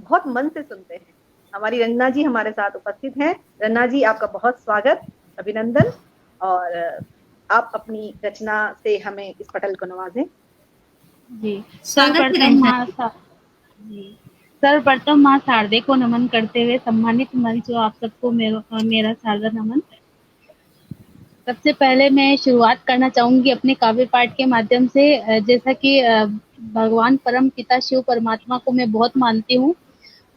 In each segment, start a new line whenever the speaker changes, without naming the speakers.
बहुत मन से सुनते हैं। हमारी रंजना जी हमारे साथ उपस्थित हैं। रंजना जी, आपका बहुत स्वागत, अभिनंदन। और आप अपनी रचना से हमें इस पटल को नवाजें।
जी,
स्वागत है रंजना जी।
जी, सर्वप्रथम माँ शारदे को नमन करते हुए सम्मानित मंच और आप सबको मेरा सादर नमन। सबसे पहले मैं शुरुआत करना चाहूंगी अपने काव्य पाठ के माध्यम से। जैसा कि भगवान परम पिता शिव परमात्मा को मैं बहुत मानती हूँ,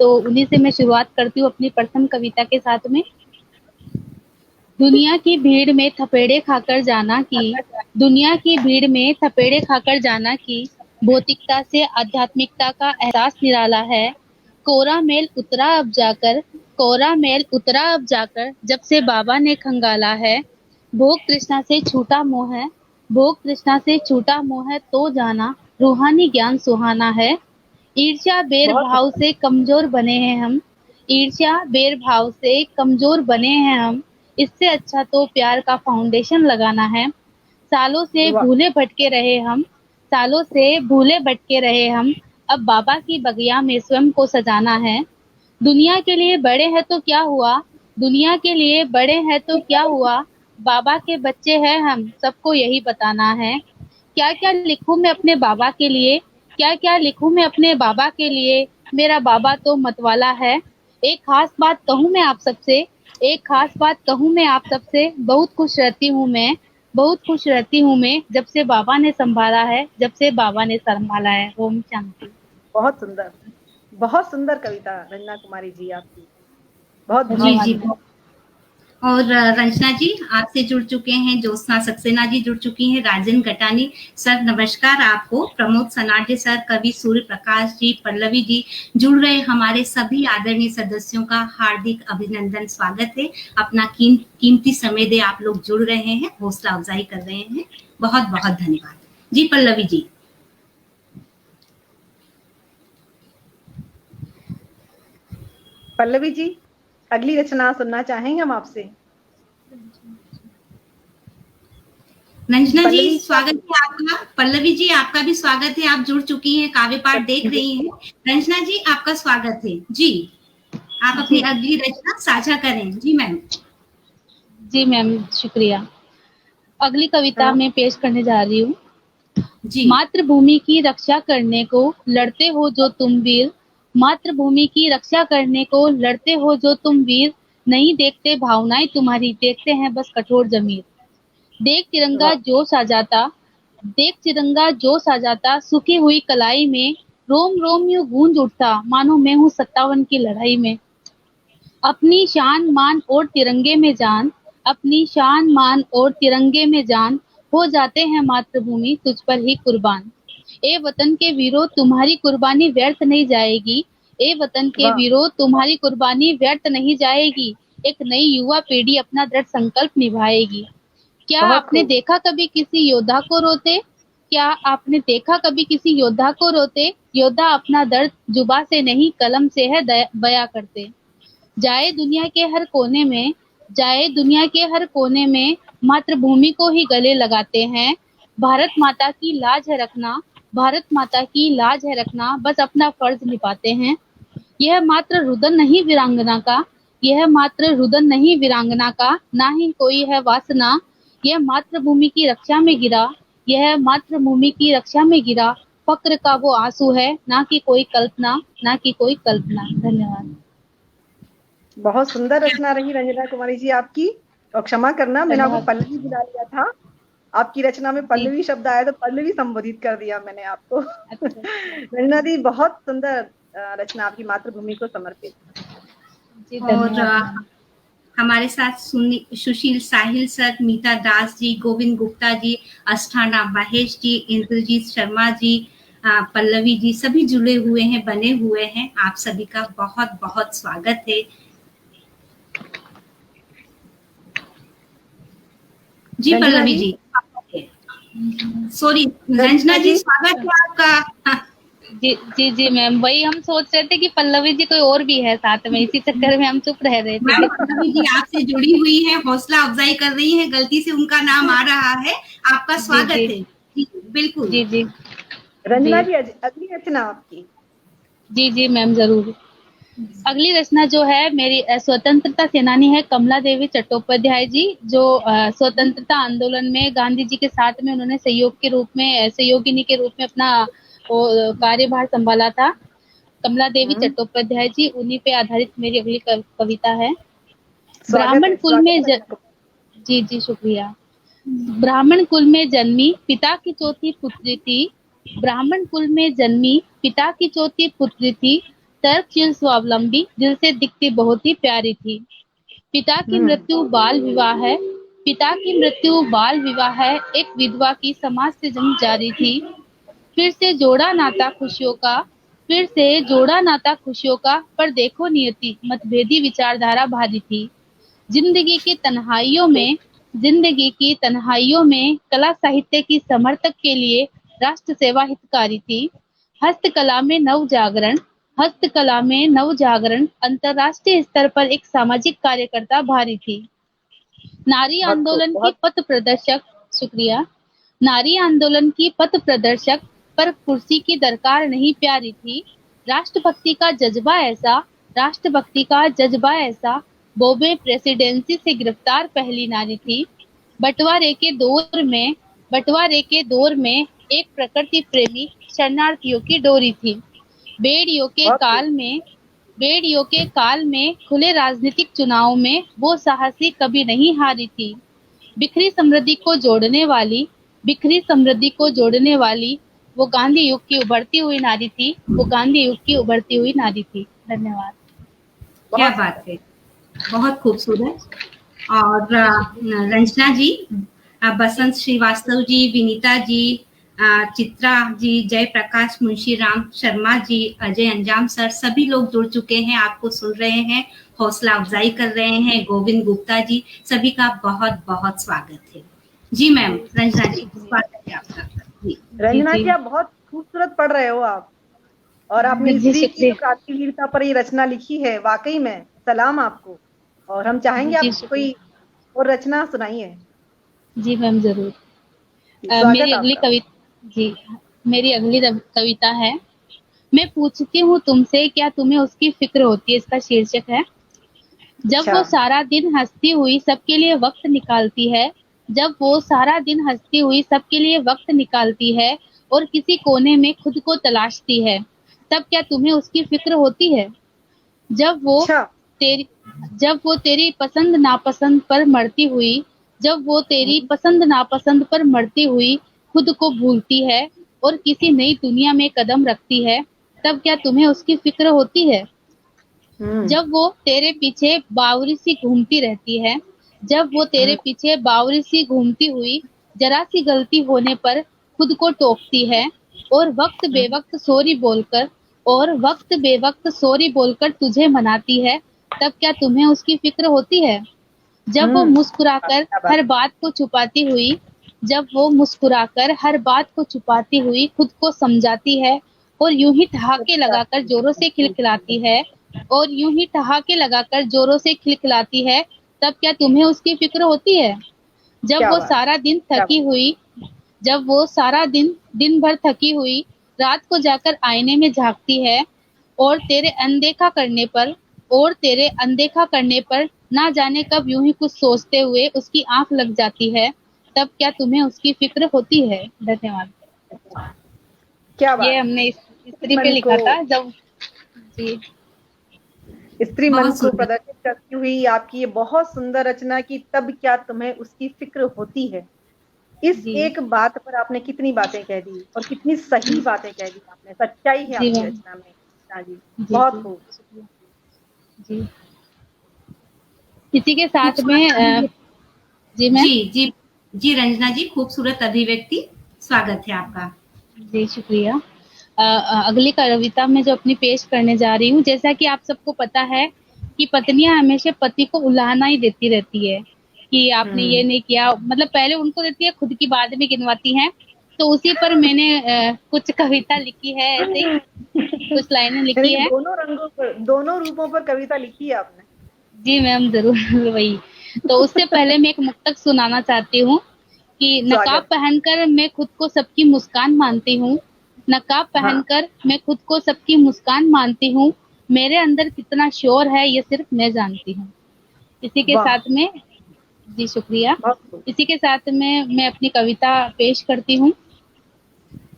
तो उन्हीं से मैं शुरुआत करती हूँ अपनी प्रथम कविता के साथ में। दुनिया की भीड़ में थपेड़े खाकर जाना कि दुनिया की भीड़ में थपेड़े खाकर जाना कि भौतिकता से आध्यात्मिकता का एहसास निराला है। कोरा मेल उतरा अब जाकर, कोरा मेल उतरा अब जाकर, जब से बाबा ने खंगाला है। भोग तृष्णा से छूटा मोह है, भोग तृष्णा से छूटा मोह है, तो जाना रूहानी ज्ञान सुहाना है। ईर्ष्या बेर
बहुत
भाव से कमजोर बने हैं हम, ईर्ष्या बेर भाव से कमजोर बने हैं हम। इससे अच्छा तो प्यार का फाउंडेशन लगाना है। सालों से
वाह,
भूले भटके रहे हम, सालों से भूले भटके रहे हम, अब बाबा की बगिया में स्वयं को सजाना है। दुनिया के लिए बड़े हैं तो क्या हुआ, दुनिया के लिए बड़े हैं तो क्या हुआ, बाबा के बच्चे हैं हम, सबको यही बताना है। क्या क्या लिखूं मैं अपने बाबा के लिए, क्या क्या लिखूं मैं अपने बाबा के लिए, मेरा बाबा तो मतवाला है। एक खास बात कहूं मैं आप सबसे, एक खास बात कहूं मैं आप सबसे, बहुत खुश रहती हूँ मैं, बहुत खुश रहती हूँ मैं, जब से बाबा ने संभाला है, जब से बाबा ने संभाला है। ओम शांति।
बहुत सुंदर कविता रंजना कुमारी जी आपकी, बहुत
जी जी।
भावपूर्ण।
और रंजना जी आपसे जुड़ चुके हैं, ज्योत्सना सक्सेना जी जुड़ चुकी हैं, राजन गटानी सर नमस्कार आपको, प्रमोद सनाडे सर, कवि सूर्य प्रकाश जी, पल्लवी जी जुड़ रहे, हमारे सभी आदरणीय सदस्यों का हार्दिक अभिनंदन, स्वागत है। अपना कीमती समय दे आप लोग जुड़ रहे हैं, हौसला अफजाई कर रहे हैं, बहुत बहुत धन्यवाद जी। पल्लवी जी।
पल्लवी जी, अगली रचना सुनना चाहेंगे हम आपसे।
रंजना जी
पल्लवी
स्वागत है आपका, पल्लवी जी आपका भी स्वागत है, आप जुड़ चुकी हैं, काव्य पाठ देख रही हैं। रंजना जी आपका स्वागत है जी, आप अपनी अगली रचना साझा करें। जी मैम।
जी मैम, शुक्रिया। अगली कविता मैं पेश करने जा रही हूँ।
जी।
मातृभूमि की रक्षा करने को लड़ते हो जो तुम वीर, मातृभूमि की रक्षा करने को लड़ते हो जो तुम वीर, नहीं देखते भावनाएं तुम्हारी, देखते हैं बस कठोर जमीर। देख तिरंगा जोश आ जाता, देख तिरंगा जोश आ जाता, सूखी हुई कलाई में रोम रोम यूं गूंज उठता, मानो मैं हूँ 57 की लड़ाई में। अपनी शान मान और तिरंगे में जान, अपनी शान मान और तिरंगे में जान, हो जाते हैं मातृभूमि तुझ पर ही कुर्बान। ए वतन के वीरों तुम्हारी कुर्बानी व्यर्थ नहीं जाएगी, ए वतन के वीरों तुम्हारी कुर्बानी व्यर्थ नहीं जाएगी। एक नई युवा पीढ़ी अपना दृढ़ संकल्प निभाएगी। क्या आपने देखा कभी किसी योद्धा को रोते, क्या आपने देखा कभी किसी योद्धा को रोते, योद्धा अपना दर्द जुबा से नहीं कलम से है बयां करते। जाए दुनिया के हर कोने में, जाए दुनिया के हर कोने में, मातृभूमि को ही गले लगाते हैं। भारत माता की लाज है रखना, भारत माता की लाज है रखना, बस अपना फर्ज निभाते हैं। यह मात्र रुदन नहीं वीरांगना का, यह मात्र रुदन नहीं वीरांगना का, ना ही कोई है वासना। यह मातृभूमि की रक्षा में गिरा, यह मातृभूमि की रक्षा में गिरा, फक्र का वो आंसू है, ना कि कोई कल्पना, ना कि कोई कल्पना। धन्यवाद।
बहुत सुंदर रचना रही रंजना कुमारी जी आपकी। और क्षमा करना, मैंने आपको
धन्यवाद।
पल्लवी बुला लिया था, आपकी रचना में पल्लवी शब्द आया तो पल्लवी संबोधित कर दिया मैंने आपको।
अच्छा।
रंजना दी, बहुत सुंदर रचना आपकी मातृभूमि को समर्पित।
जी
और
धन्यवाद।
हमारे साथ सुशील साहिल सर, मीता दास जी, गोविंद गुप्ता जी, अष्टाना महेश जी, इंद्रजीत शर्मा जी, पल्लवी जी, सभी जुड़े हुए हैं, बने हुए हैं। आप सभी का बहुत बहुत स्वागत है जी। पल्लवी जी, सॉरी रंजना जी, स्वागत है आपका।
जी जी जी मैम, वही हम सोच रहे थे कि पल्लवी जी कोई और भी है साथ में, इसी चक्कर में हम चुप रह रहे थे।
मैम पल्लवी जी आपसे जुड़ी हुई है, हौसला अफजाई कर रही है, गलती से उनका नाम आ रहा है, आपका स्वागत है जी। बिल्कुल
जी जी
रंजना जी, अगली रचना आपकी।
जी जी मैम, जरूर। अगली रचना जो है मेरी स्वतंत्रता सेनानी है कमला देवी चट्टोपाध्याय जी, जो स्वतंत्रता आंदोलन में गांधी जी के साथ में उन्होंने सहयोगिनी के रूप में अपना कार्यभार संभाला था। कमला देवी चट्टोपाध्याय जी, उन्हीं पे आधारित मेरी अगली कविता है। ब्राह्मण कुल में जी जी शुक्रिया। ब्राह्मण कुल में जन्मी पिता की चौथी पुत्री थी, ब्राह्मण कुल में जन्मी पिता की चौथी पुत्री थी, तर्कशील स्वावलंबी दिल से दिखती बहुत ही प्यारी थी। पिता की मृत्यु बाल विवाह है, पिता की मृत्यु बाल विवाह है, एक विधवा की समाज से जंग जारी थी। फिर से जोड़ा नाता खुशियों का, फिर से जोड़ा नाता खुशियों का, पर देखो नियति मतभेदी विचारधारा भारी थी। जिंदगी की तन्हाइयों में कला साहित्य की समर्थक के लिए राष्ट्र सेवा हितकारी थी। हस्तकला में नव जागरण अंतर्राष्ट्रीय स्तर पर एक सामाजिक कार्यकर्ता भारी थी। नारी आंदोलन की पथ प्रदर्शक पर कुर्सी की दरकार नहीं प्यारी थी। राष्ट्रभक्ति का जज्बा ऐसा बॉम्बे प्रेसिडेंसी से गिरफ्तार पहली नारी थी। बंटवारे के दौर में एक प्रकृति प्रेमी शरणार्थियों की डोरी थी। बेड़ियों के काल में खुले राजनीतिक चुनाव में वो साहसी कभी नहीं हारी थी। बिखरी समृद्धि को जोड़ने वाली वो गांधी युग की उभरती हुई नारी थी। धन्यवाद।
क्या बात है, बहुत खूबसूरत। और रंजना जी, बसंत श्रीवास्तव जी, विनीता जी, चित्रा जी, जयप्रकाश मुंशी राम शर्मा जी, अजय अंजाम सर, सभी लोग जुड़ चुके हैं, आपको सुन रहे हैं, हौसला अफजाई कर रहे हैं। गोविंद गुप्ता जी, सभी का बहुत बहुत स्वागत है। जी मैम, रंजना जी स्वागत है आपका।
रंजना जी, आप बहुत खूबसूरत पढ़ रहे हो आप, और आपने स्त्री की क्रांतिवीरता पर ये रचना लिखी है, वाकई में सलाम आपको। और हम चाहेंगे आप कोई और रचना सुनाइए।
जी मैम, जरूर। मेरी अगली कविता है, मैं पूछती हूँ तुमसे क्या तुम्हें उसकी फिक्र होती है। इसका शीर्षक है, जब वो सारा दिन हंसती हुई सबके लिए वक्त निकालती है, जब वो सारा दिन हंसती हुई सबके लिए वक्त निकालती है और किसी कोने में खुद को तलाशती है, तब क्या तुम्हें उसकी फिक्र होती है। जब वो तेरी पसंद नापसंद पर मरती हुई, जब वो तेरी पसंद नापसंद पर मरती हुई खुद को भूलती है और किसी नई दुनिया में कदम रखती है, तब क्या तुम्हें उसकी फिक्र होती है। जब वो तेरे पीछे बावरी सी घूमती रहती है, जब वो तेरे पीछे बावरी सी घूमती हुई जरा सी गलती होने पर खुद को टोकती है और वक्त बेवक्त सॉरी बोलकर तुझे मनाती है, तब क्या तुम्हें उसकी फिक्र होती है। जब वो मुस्कुराकर हर बात को छुपाती हुई, जब वो मुस्कुराकर हर बात को छुपाती हुई खुद को समझाती है और यूं ही ठहाके लगाकर जोरों से खिलखिलाती है, और यूं ही ठहाके लगाकर जोरों से खिलखिलाती है, तब क्या तुम्हें उसकी फिक्र होती है। जब वो सारा दिन थकी हुई, जब वो सारा दिन भर थकी हुई रात को जाकर आईने में झांकती है और तेरे अनदेखा करने पर ना जाने कब यूं ही कुछ सोचते हुए उसकी आंख लग जाती है, तब क्या तुम्हें उसकी फिक्र होती है। धन्यवाद।
क्या बात।
ये हमने स्त्री पे लिखा था। जब जी
स्त्री मन को प्रदर्शित करती हुई आपकी ये बहुत सुंदर रचना की तब क्या तुम्हें उसकी फिक्र होती है। इस एक बात पर आपने कितनी बातें कह दी और कितनी सही बातें कह दी आपने, सच्चाई है आपकी रचना में। जी बहुत खूब।
जी इसी के साथ में
जी रंजना जी, खूबसूरत अभिव्यक्ति, स्वागत है आपका।
जी शुक्रिया। अगली कविता में जो अपनी पेश करने जा रही हूँ, जैसा कि आप सबको पता है कि पत्नियां हमेशा पति को उलाहना ही देती रहती है कि आपने ये नहीं किया, मतलब पहले उनको देती है, खुद की बाद में गिनवाती हैं। तो उसी पर मैंने कुछ कविता लिखी है, ऐसे कुछ लाइनें लिखी है।
दोनों रूपों पर कविता लिखी है आपने।
जी मैम, जरूर वही। तो उससे पहले मैं एक मुक्तक सुनाना चाहती हूँ कि नकाब पहनकर मैं खुद को सबकी मुस्कान मानती हूँ, नकाब पहनकर मैं खुद को सबकी मुस्कान मानती हूँ, मेरे अंदर कितना शोर है ये सिर्फ मैं जानती हूँ। इसी के
वाह,
साथ में, जी शुक्रिया,
बहुत खूब।
इसी के साथ में मैं अपनी कविता पेश करती हूँ।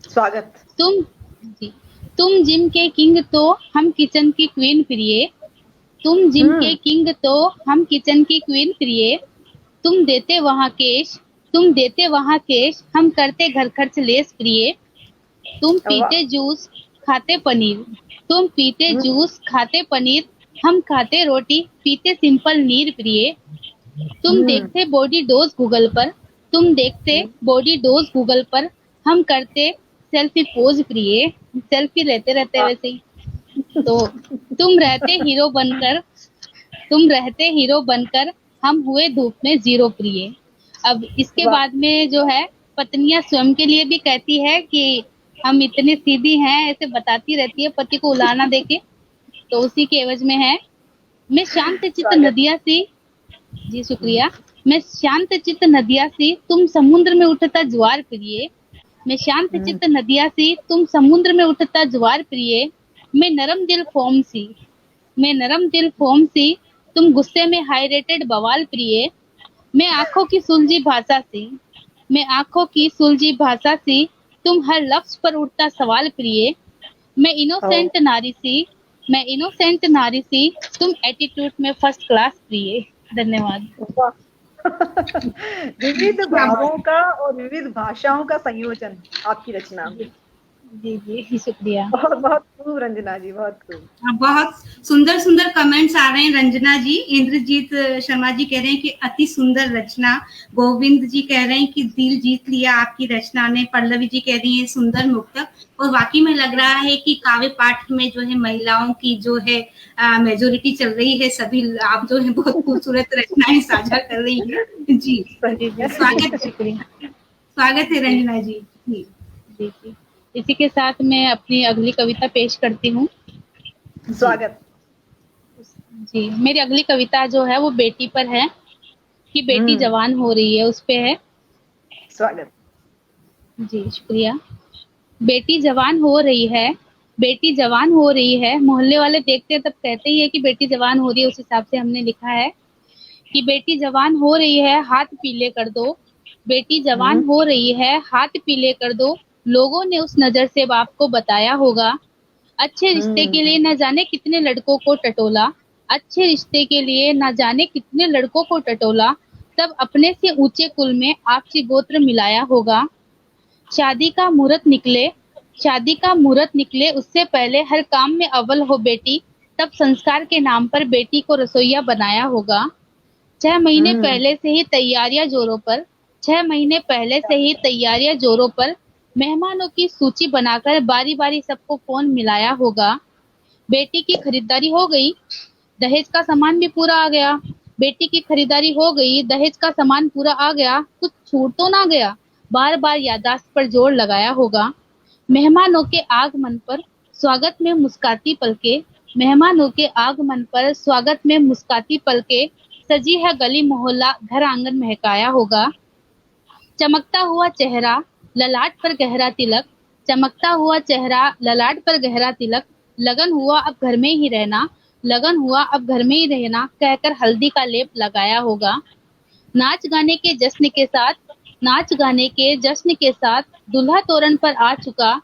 स्वागत।
तुम, जी, तुम जिम के किंग तो हम किचन की क्वीन प्रिय, तुम जिम के किंग तो हम किचन की क्वीन प्रिय, तुम देते वहाँ केश, तुम देते वहाँ केश, हम करते घर खर्च लेस प्रिय, तुम
वाह।
पीते जूस खाते पनीर, तुम पीते
हम्म,
जूस खाते पनीर, हम खाते रोटी पीते सिंपल नीर प्रिय, तुम
हम्म,
देखते बॉडी डोज गूगल पर, तुम देखते
हम्म,
बॉडी डोज गूगल पर, हम करते सेल्फी पोज प्रिय, सेल्फी लेते रहते
वाह।
वैसे ही। तो तुम रहते हीरो बनकर, तुम रहते हीरो बनकर, हम हुए धूप में जीरो प्रिय। अब इसके
वाह।
बाद में जो है, पत्नियां स्वयं के लिए भी कहती है कि हम इतनी सीधी हैं, ऐसे बताती रहती है पति को उलाना देके। तो उसी के एवज में है, मैं शांत चित
स्वागत।
नदिया सी, जी शुक्रिया, मैं शांत चित नदिया सी, तुम समुद्र में उठता ज्वार प्रिय, मैं शांत
हम्म,
चित नदिया सी, तुम समुद्र में उठता ज्वार प्रिय, मैं नरम दिल फोम सी, मैं नरम दिल फोम सी, तुम गुस्से में हाई रेटेड बवाल प्रिय, मैं आंखों की सुलझी भाषा सी, मैं आंखों की सुलझी भाषा सी, तुम हर लफ्ज पर उठता सवाल प्रिय, मैं
ओ,
इनोसेंट नारी सी, मैं इनोसेंट नारी सी, तुम एटीट्यूड में फर्स्ट क्लास प्रिय। धन्यवाद।
वाह। विविध
क्या बात
भावों का और विविध भाषाओं का संयोजन आपकी रचना में।
जी जी शुक्रिया।
बहुत बहुत खूब रंजना जी, बहुत खूब।
बहुत सुंदर सुंदर कमेंट्स आ रहे हैं रंजना जी। इंद्रजीत शर्मा जी कह रहे हैं कि अति सुंदर रचना। गोविंद जी कह रहे हैं कि दिल जीत लिया आपकी रचना ने। पल्लवी जी कह रही है सुंदर मुक्तक। और वाकई में लग रहा है कि काव्य पाठ में जो है महिलाओं की जो है मेजोरिटी चल रही है। सभी आप जो है बहुत खूबसूरत रचनाएं साझा कर रही है जी।
सही
जी
है।
जी जी
स्वागत है,
शुक्रिया।
स्वागत है
जी
रंजना जी। जी
जी जी, इसी के साथ मैं अपनी अगली कविता पेश करती हूँ।
जी
स्वागत।
जी, मेरी अगली कविता जो है वो बेटी पर है, कि बेटी
हम्म,
जवान हो रही है, उस पे है।
स्वागत।
जी शुक्रिया। बेटी जवान हो रही है, बेटी जवान हो रही है, मोहल्ले वाले देखते हैं तब कहते ही है कि बेटी जवान हो रही है, उस हिसाब से हमने लिखा है कि बेटी जवान हो रही है, हाथ पीले कर दो, बेटी
हम्म,
जवान हो रही है, हाथ पीले कर दो, लोगों ने उस नजर से बाप को बताया होगा, अच्छे रिश्ते के
हम्म,
लिए न जाने कितने लड़कों को टटोला, अच्छे रिश्ते के लिए न जाने कितने लड़कों को टटोला, तब अपने से ऊंचे कुल में आपसी गोत्र मिलाया होगा, शादी का मुहूर्त निकले, शादी का मुहूर्त निकले उससे पहले हर काम में अव्वल हो बेटी, तब संस्कार के नाम पर बेटी को रसोइया बनाया होगा, 6 महीने
हम्म,
पहले से ही तैयारियां जोरों पर, 6 महीने पहले से ही तैयारियां जोरों पर, मेहमानों की सूची बनाकर बारी बारी सबको फोन मिलाया होगा, बेटी की खरीदारी हो गई, दहेज का सामान भी पूरा आ गया, बेटी की खरीदारी हो गई, दहेज का सामान पूरा आ गया, कुछ छूट तो ना गया, बार बार याददाश्त पर जोर लगाया होगा, मेहमानों के आगमन पर स्वागत में मुस्काती पलके, मेहमानों के आगमन पर स्वागत में मुस्काती पलके, सजी है गली मोहल्ला घर आंगन महकाया होगा, चमकता हुआ चेहरा ललाट पर गहरा तिलक, चमकता हुआ चेहरा ललाट पर गहरा तिलक, लगन हुआ अब घर में ही रहना, लगन हुआ अब घर में ही रहना, कहकर हल्दी का लेप लगाया होगा, नाच गाने के जश्न के साथ, नाच गाने के जश्न के साथ दुल्हा तोरण पर आ चुका,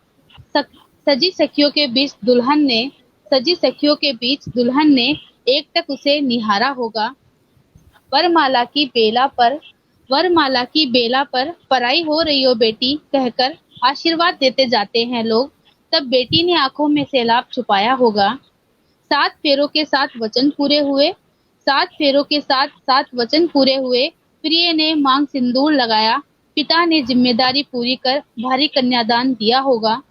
सक, सजी सखियों के बीच दुल्हन ने, सजी सखियों के बीच दुल्हन ने एकटक उसे निहारा होगा, वरमाला की बेला पर, वरमाला की बेला पर पराई हो रही हो बेटी कहकर आशीर्वाद देते जाते हैं लोग, तब बेटी ने आंखों में सैलाब छुपाया होगा, 7 फेरों के 7 वचन पूरे हुए, 7 फेरों के 7 वचन पूरे हुए, प्रिय ने मांग सिंदूर लगाया, पिता ने जिम्मेदारी पूरी कर भारी कन्यादान दिया होगा,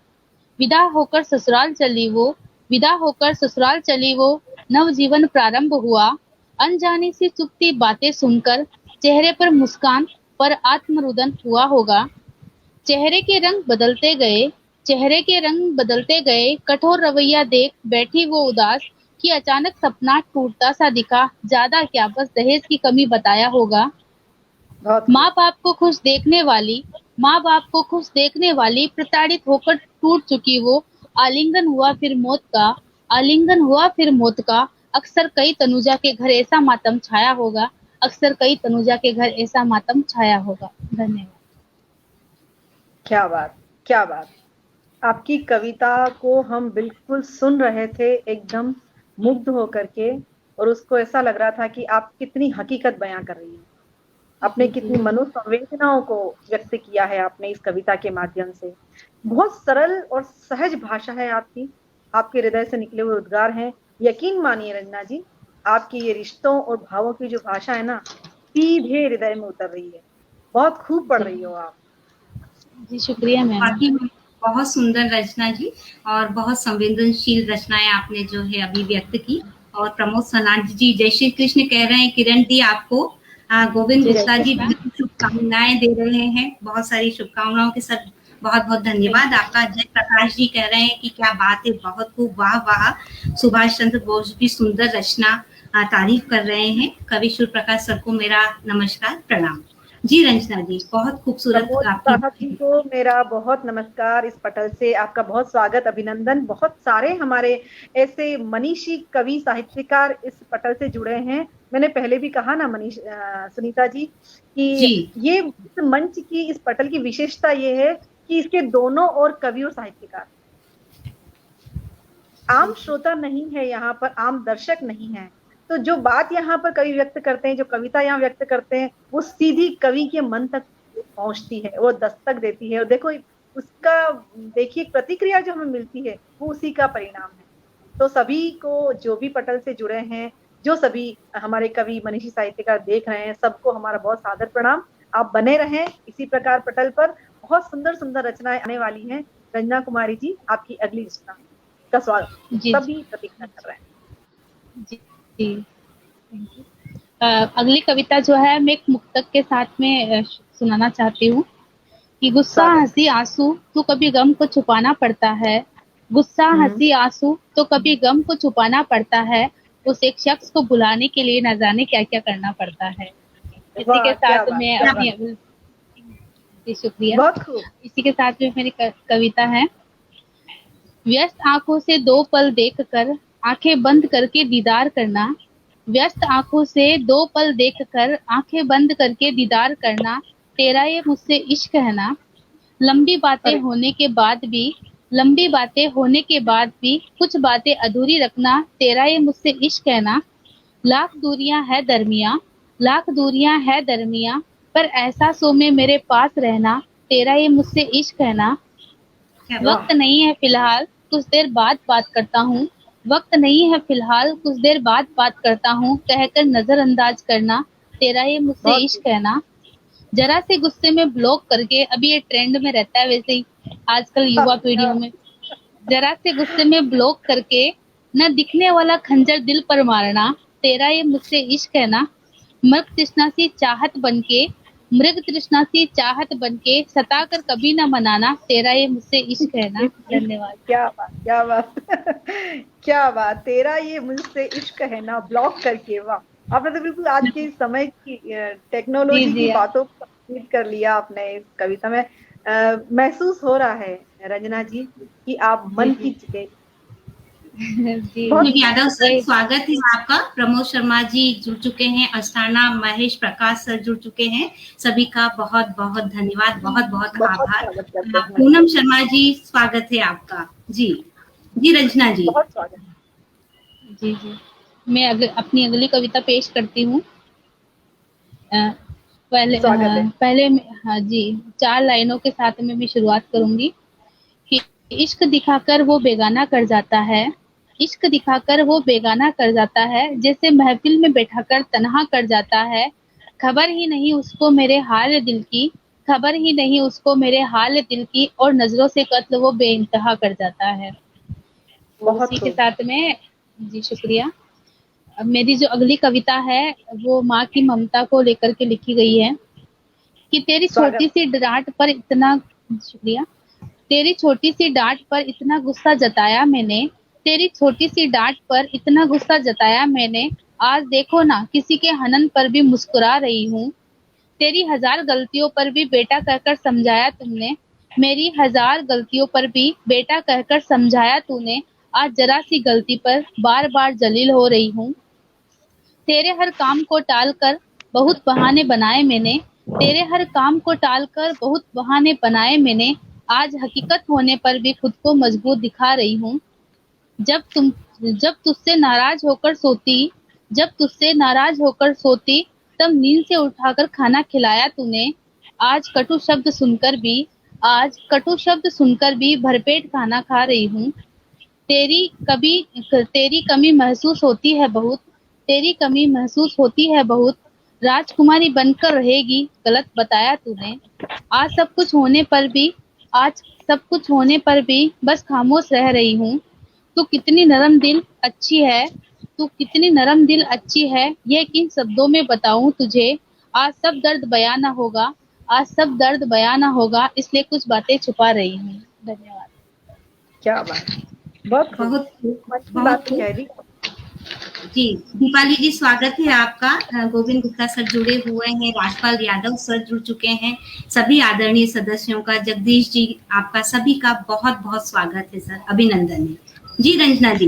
विदा होकर ससुराल चली वो, विदा होकर ससुराल चली वो, नवजीवन प्रारंभ हुआ, अनजाने से चुपती बातें सुनकर चेहरे पर मुस्कान पर आत्मरुदन हुआ होगा, चेहरे के रंग बदलते गए, चेहरे के रंग बदलते गए, कठोर रवैया देख बैठी वो उदास, कि अचानक सपना टूटता सा दिखा, ज्यादा क्या बस दहेज की कमी बताया होगा,
बहुत
माँ
खूब।
बाप को खुश देखने वाली, माँ बाप को खुश देखने वाली प्रताड़ित होकर टूट चुकी वो, आलिंगन हुआ फिर मौत का, आलिंगन हुआ फिर मौत का, अक्सर कई तनुजा के घर ऐसा मातम छाया होगा, अक्सर कई तनुजा के घर ऐसा मातम छाया होगा। धन्यवाद।
क्या बात, क्या बात। आपकी कविता को हम बिल्कुल सुन रहे थे एकदम मुग्ध होकर के, और उसको ऐसा लग रहा था कि आप कितनी हकीकत बयां कर रही हैं। आपने कितनी मनोसंवेदनाओं को व्यक्त किया है आपने इस कविता के माध्यम से। बहुत सरल और सहज भाषा है आपकी, आपके हृदय से निकले हुए उद्गार हैं। यकीन मानिए रंजना जी, आपकी ये रिश्तों और भावों की जो भाषा है ना, सीधे हृदय में उतर रही है। बहुत खूब पढ़ रही हो आप।
जी शुक्रिया मैम।
वाकई में बहुत सुंदर रचना जी, और बहुत संवेदनशील रचनाएं आपने जो है अभी व्यक्त की। और प्रमोद सनाड जी जय श्री कृष्ण कह रहे हैं। किरण दी आपको गोविंद गुप्ता जी शुभकामनाएं दे रहे हैं, बहुत सारी शुभकामनाओं के साथ बहुत बहुत धन्यवाद आपका। जय प्रकाश जी कह रहे हैं कि क्या बात है, बहुत खूब, वाह वाह। सुभाष चंद्र बोस की सुंदर रचना तारीफ कर रहे हैं। कवि सूर्य प्रकाश सर को मेरा नमस्कार प्रणाम। जी रंजना जी, बहुत खूबसूरत
प्रमोद
आपकी।
साहब जी को मेरा बहुत नमस्कार। इस पटल से आपका बहुत स्वागत, अभिनंदन। बहुत सारे हमारे ऐसे मनीषी कवि साहित्यकार इस पटल से जुड़े हैं। मैंने पहले भी कहा ना सुनीता जी कि ये इस मंच की, इस पटल की विशेषता ये है कि इसके दोनों ओर कवि और साहित्यकार। आम श्रोता नहीं है यहाँ पर, आम दर्शक नहीं है। तो जो बात यहाँ पर कवि व्यक्त करते हैं, जो कविता यहाँ व्यक्त करते हैं, वो सीधी कवि के मन तक पहुंचती है, वो दस्तक देती है। और देखो उसका, देखिए प्रतिक्रिया जो हमें मिलती है वो उसी का परिणाम है। तो सभी को, जो भी पटल से जुड़े हैं, जो सभी हमारे कवि मनीषी साहित्यकार देख रहे हैं, सबको हमारा बहुत सादर प्रणाम। आप बने रहें इसी प्रकार पटल पर, बहुत सुंदर सुंदर रचनाएं आने वाली हैं। रंजना कुमारी जी, आपकी अगली रचना का स्वागत सभी प्रतीक्षा कर रहे हैं।
जी जी, अगली कविता जो है मैं एक मुक्तक के साथ में सुनाना चाहती हूँ कि गुस्सा हंसी आंसू तो कभी गम को छुपाना पड़ता है, गुस्सा हंसी आंसू तो कभी गम को छुपाना पड़ता है, उस एक शख्स को बुलाने के लिए न जाने क्या क्या करना पड़ता है। इसी के साथ में अपनी, जी शुक्रिया, इसी के साथ में मेरी कविता है। व्यस्त आंखों से दो पल देखकर आंखें बंद करके दीदार करना, व्यस्त आंखों से दो पल देखकर आंखें बंद करके दीदार करना, तेरा ये मुझसे इश्क है ना। लंबी बातें होने के बाद भी, लंबी बातें होने के बाद भी कुछ बातें अधूरी रखना, तेरा ये मुझसे इश्क है ना। लाख दूरियां है दरमियां, लाख दूरियां है दरमियां, पर एहसासों में मेरे पास रहना, तेरा ये मुझसे इश्क है ना। वक्त नहीं है फिलहाल, कुछ देर बाद बात करता हूँ, वक्त नहीं है फिलहाल, कुछ देर बाद बात करता हूँ, कहकर नजरअंदाज करना, तेरा ये मुझसे इश्क है ना। जरा से गुस्से में ब्लॉक करके, अभी ये ट्रेंड में रहता है वैसे ही आजकल युवा पीढ़ियों में, जरा से गुस्से में ब्लॉक करके न दिखने वाला खंजर दिल पर मारना, तेरा ये मुझसे इश्क है ना। मृग तृष्णा सी चाहत बनके, मृग तृष्णा सी चाहत बनके सता कर कभी न मनाना, तेरा ये मुझसे इश्क है ना। धन्यवाद।
क्या बात, क्या बात क्या बात, तेरा ये मुझसे इश्क है ना, ब्लॉक करके। वाह, आपने तो बिल्कुल आज के समय की टेक्नोलॉजी की बातों को कंप्लीट कर लिया आपने इस कविता में। महसूस हो रहा है रंजना जी कि आप मन की चुके।
यादव सर, स्वागत है आपका। प्रमोद शर्मा जी जुड़ चुके हैं, अस्थाना महेश प्रकाश सर जुड़ चुके हैं, सभी का बहुत बहुत धन्यवाद, बहुत बहुत आभार। पूनम शर्मा जी, स्वागत है आपका। जी जी रंजना जी,
बहुत स्वागत।
जी जी, मैं अपनी अगली कविता पेश करती हूँ। पहले हाँ जी, 4 लाइनों के साथ में मैं शुरुआत करूंगी कि इश्क दिखाकर वो बेगाना कर जाता है, इश्क दिखाकर वो बेगाना कर जाता है, जैसे महफिल में बैठाकर तन्हा कर जाता है, खबर ही नहीं उसको मेरे हाल दिल की, खबर ही नहीं उसको मेरे हाल दिल की, और नजरों से कत्ल वो बेइंतहा कर जाता है। उसी के साथ में, जी शुक्रिया, मेरी जो अगली कविता है वो माँ की ममता को लेकर के लिखी गई है कि तेरी छोटी सी डांट पर इतना, शुक्रिया, तेरी छोटी सी डांट पर इतना गुस्सा जताया मैंने, तेरी छोटी सी डांट पर इतना गुस्सा जताया मैंने, आज देखो ना किसी के हनन पर भी मुस्कुरा रही हूँ, तेरी 1000 गलतियों पर भी बेटा कहकर समझाया तुमने, मेरी 1000 गलतियों पर भी बेटा कहकर समझाया तूने, आज जरा सी गलती पर बार बार जलील हो रही हूँ। तेरे हर काम को टालकर बहुत बहाने बनाए मैंने, तेरे हर काम को टालकर बहुत बहाने बनाए मैंने, आज हकीकत होने पर भी खुद को मजबूत दिखा रही हूँ। जब तुझसे नाराज होकर सोती, जब तुझसे नाराज होकर सोती, तब नींद से उठाकर खाना खिलाया तूने। आज कटु शब्द सुनकर भी, आज कटु शब्द सुनकर भी भरपेट खाना खा रही हूँ। तेरी कमी महसूस होती है बहुत, तेरी कमी महसूस होती है बहुत, राजकुमारी बनकर रहेगी गलत बताया तूने। आज सब कुछ होने पर भी, आज सब कुछ होने पर भी बस खामोश रह रही हूँ। तू कितनी नरम दिल अच्छी है, तू कितनी नरम दिल अच्छी है, यह किन शब्दों में बताऊं तुझे। आज सब दर्द बयां ना होगा, आज सब दर्द बयां ना होगा, इसलिए कुछ बातें छुपा रही हूँ। धन्यवाद।
क्या बात, बहुत खूब,
बहुत खूब,
अच्छी
बहुत
बात
खूब।
कह दी।
जी दीपाली जी, स्वागत है आपका। गोविंद गुप्ता सर जुड़े हुए हैं, राजपाल यादव सर जुड़ चुके हैं, सभी आदरणीय सदस्यों का, जगदीश जी आपका सभी का बहुत बहुत स्वागत है सर, अभिनंदन है जी। रंजना जी,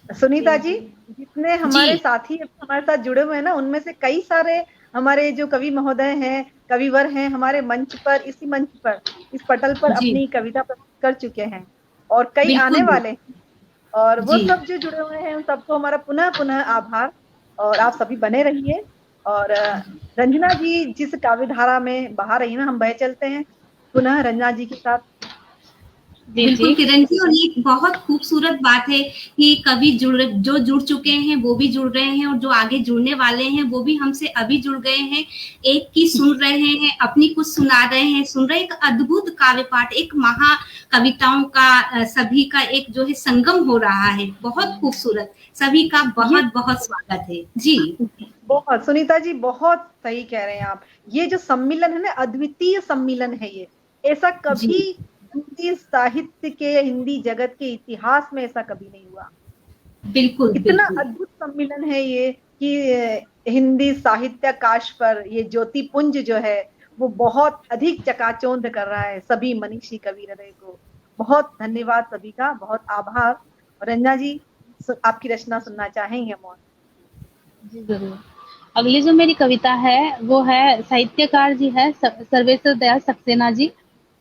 सुनीता जी, जितने हमारे
जी
साथी हमारे साथ जुड़े हुए हैं ना, उनमें से कई सारे हमारे जो कवि महोदय हैं, कविवर हैं, हमारे मंच पर, इसी मंच पर, इस पटल पर
जी
अपनी कविता प्रस्तुत कर चुके हैं और कई आने
बिल्कुल
वाले हैं। और वो
जी
सब जो जुड़े हुए हैं उन सबको हमारा पुनः पुनः आभार। और आप सभी बने रहिए। और रंजना जी जिस काव्य धारा में बहा रही है ना, हम बह चलते हैं पुनः रंजना जी के साथ।
जी
बिल्कुल
जी
किरण जी, और ये बहुत खूबसूरत बात है कि कवि जो जुड़ चुके हैं वो भी जुड़ रहे हैं, और जो आगे जुड़ने वाले हैं वो भी हमसे अभी जुड़ गए हैं, एक की सुन रहे हैं, अपनी कुछ सुना रहे हैं, सुन रहे। एक अद्भुत काव्य पाठ, एक महा कविताओं का सभी का एक जो है संगम हो रहा है, बहुत खूबसूरत। सभी का
ये
बहुत बहुत स्वागत है जी।
बहुत, सुनीता जी बहुत सही कह रहे हैं आप। ये जो सम्मिलन है ना, अद्वितीय सम्मिलन है ये। ऐसा
जी
कभी हिंदी साहित्य के, हिंदी जगत के इतिहास में ऐसा कभी नहीं हुआ।
बिल्कुल
इतना
बिल्कुल
अद्भुत सम्मिलन है ये कि हिंदी साहित्याकाश पर ये ज्योति पुंज जो है वो बहुत अधिक चकाचौंध कर रहा है सभी मनीषी कवि हृदय को। बहुत धन्यवाद सभी का, बहुत आभार। और रंजना जी, आपकी रचना सुनना चाहेंगे हम। और
जी जरूर। अगली जो मेरी कविता है वो है, साहित्यकार जी है सर्वेश्वर दयाल सक्सेना जी,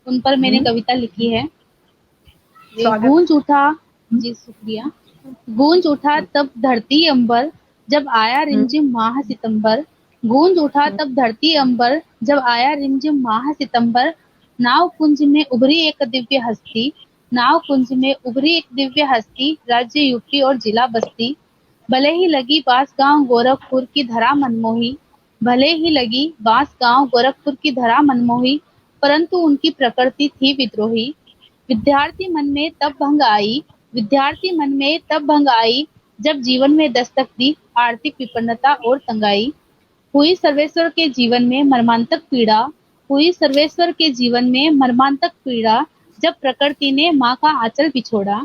उन पर मैंने कविता लिखी है। ये
स्वागत।
गूंज उठा, जी शुक्रिया। गूंज उठा तब धरती अंबर, जब आया रिमझिम माह सितंबर। गूंज उठा तब धरती अंबर, जब आया रिमझिम माह सितंबर। नाव कुंज में उभरी एक दिव्य हस्ती, नाव कुंज में उभरी एक दिव्य हस्ती, राज्य यूपी और जिला बस्ती। भले ही लगी बांस गांव गोरखपुर की धरा मनमोही, भले ही लगी बांस गांव गोरखपुर की धरा मनमोही, परंतु उनकी प्रकृति थी विद्रोही। विद्यार्थी मन में तब भंग आई, विद्यार्थी मन में तब भंग आई, जब जीवन में दस्तक दी आर्थिक विपन्नता और तंगाई। हुई सर्वेश्वर के जीवन में मर्मांतक पीड़ा, हुई सर्वेश्वर के जीवन में मर्मांतक पीड़ा, जब प्रकृति ने माँ का आंचल बिछोड़ा।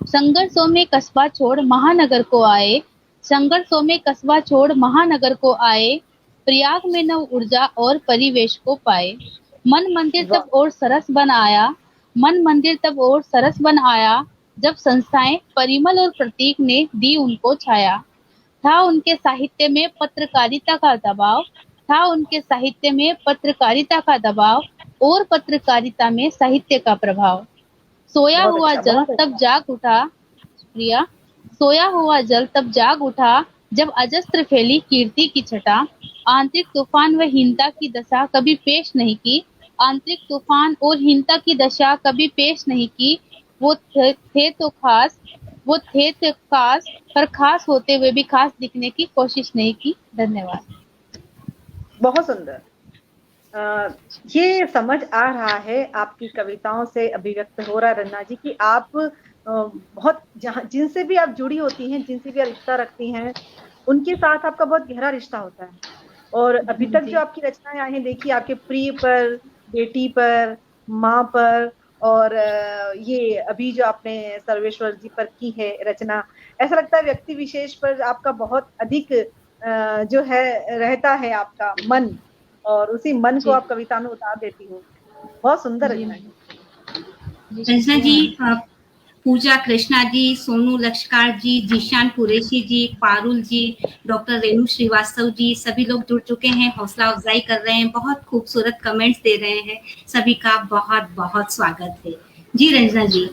संघर्षों में कस्बा छोड़ महानगर को आए, संघर्षों में कस्बा छोड़ महानगर को आए, प्रयाग में नव ऊर्जा और परिवेश को पाए। मन मंदिर
वाह,
तब और सरस बन आया, मन मंदिर तब और सरस बन आया, जब संस्थाएं परिमल और प्रतीक ने दी उनको छाया। था उनके साहित्य में पत्रकारिता का दबाव, था उनके साहित्य में पत्रकारिता का दबाव, और पत्रकारिता में साहित्य का प्रभाव। सोया
बहुत
हुआ
अच्छा,
जल
बहुत
तब
अच्छा।
जाग उठा, प्रिया, सोया हुआ जल तब जाग उठा, जब अजस्त्र फैली कीर्ति की छटा। आंतरिक तूफान व हीनता की दशा कभी पेश नहीं की, आंतरिक तूफान और हीनता की दशा कभी पेश नहीं की। वो थे तो खास, वो थे तो खास, पर खास होते हुए भी खास दिखने की कोशिश नहीं की। धन्यवाद।
बहुत सुंदर। ये समझ आ रहा है आपकी कविताओं से अभिव्यक्त हो रहा है रन्ना जी कि आप बहुत जहाँ जिनसे भी आप जुड़ी होती हैं, जिनसे भी आप रिश्ता रखती हैं, उनके साथ आपका बहुत गहरा रिश्ता होता है। और अभी तक
जी
जो आपकी रचनाएं आई हैं, देखिए आपके प्रिय पर, बेटी पर, माँ पर, और ये अभी जो आपने सर्वेश्वर जी पर की है रचना, ऐसा लगता है व्यक्ति विशेष पर आपका बहुत अधिक जो है रहता है आपका मन, और उसी मन को
जी
आप कविता में उतार देती हो। बहुत सुंदर
जी
रचना है।
मैम, जी
रंजना
शुक्रिया
जी,
मैम।
पूजा कृष्णा जी, सोनू लश्कार जी, जीशान कुरैशी जी, पारुल जी, डॉक्टर रेणु श्रीवास्तव जी, सभी लोग जुड़ चुके हैं, हौसला अफजाई कर रहे हैं, बहुत खूबसूरत कमेंट्स दे रहे हैं। सभी का बहुत बहुत स्वागत है। जी रंजना जी,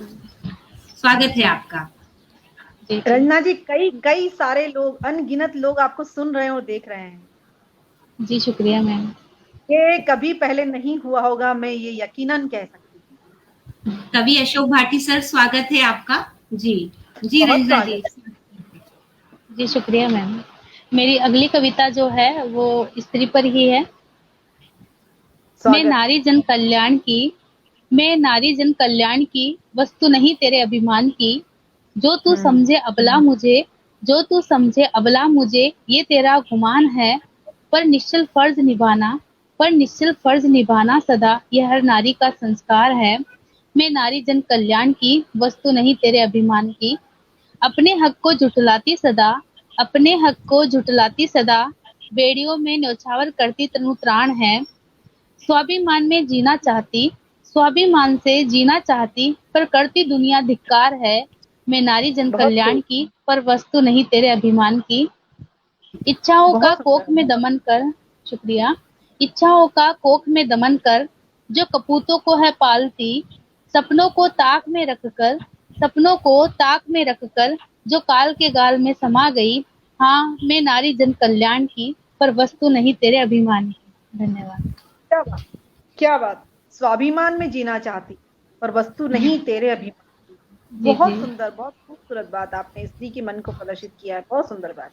स्वागत है आपका।
रंजना जी, कई सारे लोग, अनगिनत लोग आपको सुन रहे हैं और देख रहे हैं।
जी शुक्रिया मैम।
ये कभी पहले नहीं हुआ होगा, मैं ये यकीनन कह सकती हूँ।
कवि अशोक भाटी सर, स्वागत है आपका। जी जी रंजना जी।
जी शुक्रिया मैम। मेरी अगली कविता जो है वो स्त्री पर ही है। मैं नारी जन कल्याण की वस्तु नहीं तेरे अभिमान की। जो तू समझे अबला मुझे ये तेरा गुमान है। पर निश्चल फर्ज निभाना सदा ये हर नारी का संस्कार है। मैं नारी जन कल्याण की वस्तु नहीं तेरे अभिमान की। अपने हक को झुठलाती सदा बेड़ियों में न्यौछावर करती तनु त्राण है। स्वाभिमान से जीना चाहती पर करती दुनिया धिक्कार है। मैं नारी जन कल्याण की पर वस्तु नहीं तेरे अभिमान की। इच्छाओं का कोख में दमन कर जो कपूतों को है पालती। सपनों को ताक में रखकर जो काल के गाल में समा गई। हाँ, मैं नारी जन कल्याण की पर वस्तु नहीं तेरे अभिमान की। धन्यवाद।
क्या बात। स्वाभिमान में जीना चाहती पर वस्तु नहीं तेरे अभिमान की। बहुत सुंदर, बहुत खूबसूरत बात आपने स्त्री के मन को प्रदर्शित किया है। बहुत सुंदर बात,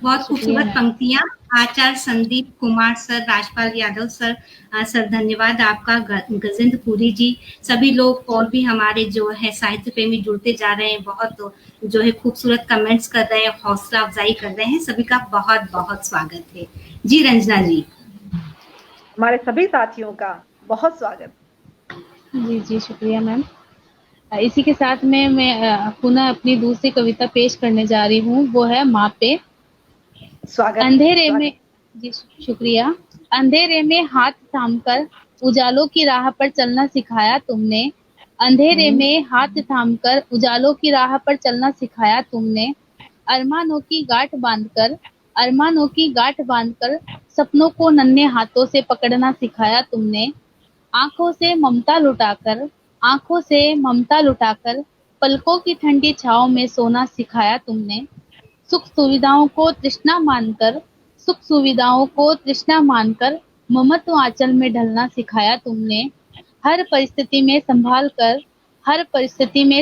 बहुत खूबसूरत पंक्तियां। Acharya Sandeep Kumar sir, Rajpal Yadav sir, sir धन्यवाद आपका। गजेंद्र पुरी जी, सभी लोग और भी हमारे जो है साहित्य प्रेमी जुड़ते जा रहे हैं, बहुत जो है खूबसूरत कमेंट्स कर रहे हैं, हौसला अफजाई कर रहे हैं। सभी का बहुत बहुत स्वागत है। जी रंजना जी।
हमारे सभी साथियों का बहुत स्वागत।
जी जी शुक्रिया मैम। इसी के साथ में मैं पुनः अपनी दूसरी कविता पेश करने जा रही हूँ। वो है माँ पे।
स्वागत।
अंधेरे में, जी शुक्रिया। अंधेरे में हाथ थामकर उजालों की राह पर चलना सिखाया तुमने। अंधेरे में हाथ थामकर उजालों की राह पर चलना सिखाया तुमने। अरमानों की गांठ बांधकर सपनों को नन्हे हाथों से पकड़ना सिखाया तुमने। आंखों से ममता लुटाकर पलकों की ठंडी छांव में सोना सिखाया तुमने। सुख सुविधाओं को तृष्णा मानकर ममत्व आंचल में ढलना सिखाया तुमने। हर परिस्थिति में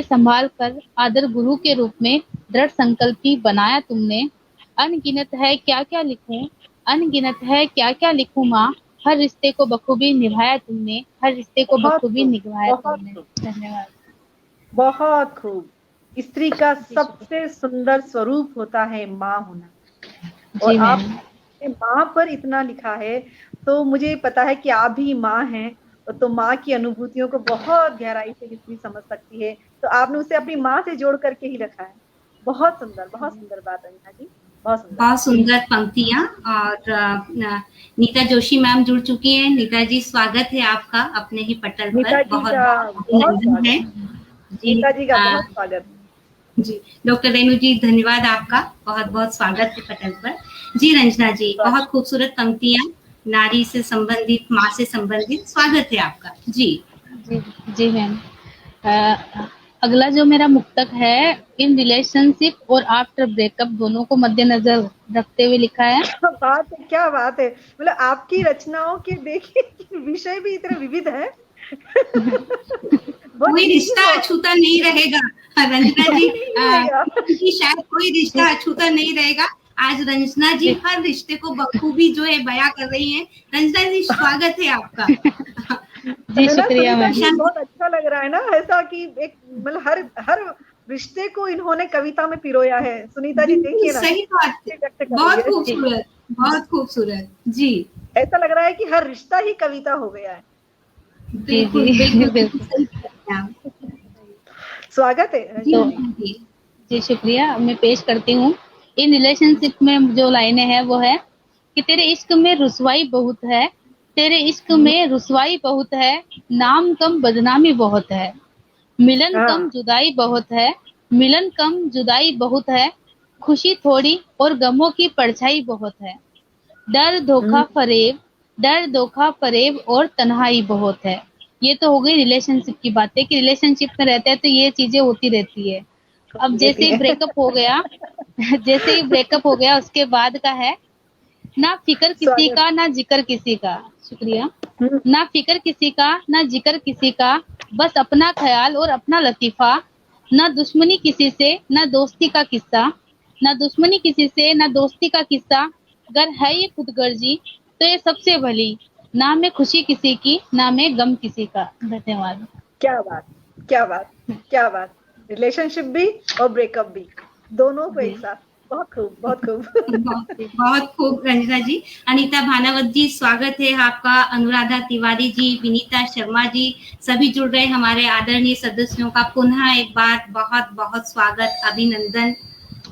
संभाल कर आदर गुरु के रूप में दृढ़ संकल्पी बनाया तुमने। अनगिनत है क्या क्या लिखूं माँ, हर रिश्ते को बखूबी निभाया तुमने। धन्यवाद।
बहुत खूब। स्त्री का सबसे सुंदर स्वरूप होता है माँ होना, और आपने माँ पर इतना लिखा है तो मुझे पता है कि आप भी माँ हैं, तो माँ की अनुभूतियों को बहुत गहराई से स्त्री समझ सकती है। तो आपने उसे अपनी माँ से जोड़ करके ही रखा है। बहुत सुंदर बात रंजना जी, बहुत
सुंदर पंक्तियां। और नीता जोशी मैम जुड़ चुकी हैं। नीता जी, स्वागत है आपका अपने ही पटल पर। बहुत अभिनंदन है।
नीता जी का बहुत स्वागत।
जी डॉक्टर रेणु जी, धन्यवाद आपका, बहुत बहुत स्वागत है पटल पर। जी रंजना जी, बहुत खूबसूरत पंक्तियां, नारी से संबंधित, माँ से संबंधित, स्वागत है आपका। जी
जी मैम। अगला जो मेरा मुक्तक है, इन रिलेशनशिप और आफ्टर ब्रेकअप दोनों को मद्देनजर रखते हुए लिखा है।
क्या बात है। मतलब आपकी रचनाओं के देखिए विषय भी इतने विविध है।
कोई रिश्ता अछूता नहीं रहेगा रंजना जी, शायद कोई रिश्ता अछूता नहीं रहेगा। आज रंजना जी हर रिश्ते को बखूबी जो है बयां कर रही हैं। रंजना जी, स्वागत है आपका।
जी शुक्रिया मैम।
बहुत अच्छा लग रहा है ना, ऐसा कि एक मतलब हर रिश्ते को इन्होंने कविता में पिरोया है। सुनीता जी देखिए ना,
सही बात, बहुत खूबसूरत। जी, ऐसा
लग रहा है कि हर रिश्ता ही कविता हो गया है।
बिल्कुल।
स्वागत है
जी शुक्रिया। मैं पेश करती हूँ। इन रिलेशनशिप में जो लाइनें हैं वो है कि तेरे इश्क में रुसवाई बहुत है, नाम कम बदनामी बहुत है। मिलन
हाँ।
कम जुदाई बहुत है, मिलन कम जुदाई बहुत है, खुशी थोड़ी और गमों की परछाई बहुत है। डर धोखा फरेब, डर धोखा फरेब और तन्हाई बहुत है। ये तो हो गई रिलेशनशिप की बातें कि रिलेशनशिप में रहते हैं तो ये चीजें होती रहती है। अब जैसे
रहती
ही
है।
ब्रेकअप हो गया जैसे ही ब्रेकअप हो गया उसके बाद का है, ना फिक्र किसी
स्वागत।
का ना जिक्र किसी का। शुक्रिया।
हम्म,
ना फिक्र किसी का ना जिक्र किसी का, बस अपना ख्याल और अपना लतीफा। ना दुश्मनी किसी से ना दोस्ती का किस्सा, ना दुश्मनी किसी से ना दोस्ती का किस्सा। अगर है ये खुदगर्जी तो ये सबसे भली, ना मैं खुशी किसी की ना मैं गम किसी का। धन्यवाद।
क्या बात, क्या बात, क्या बात। रिलेशनशिप भी और ब्रेकअप भी, दोनों को
जी
एक साथ। बहुत खूब, बहुत खूब।
बहुत
जी
बहुत खूब रंजना जी। अनीता भानावत जी स्वागत है आपका। अनुराधा तिवारी जी, विनीता शर्मा जी, सभी जुड़ रहे हमारे आदरणीय सदस्यों का पुनः एक बार बहुत बहुत स्वागत, अभिनंदन।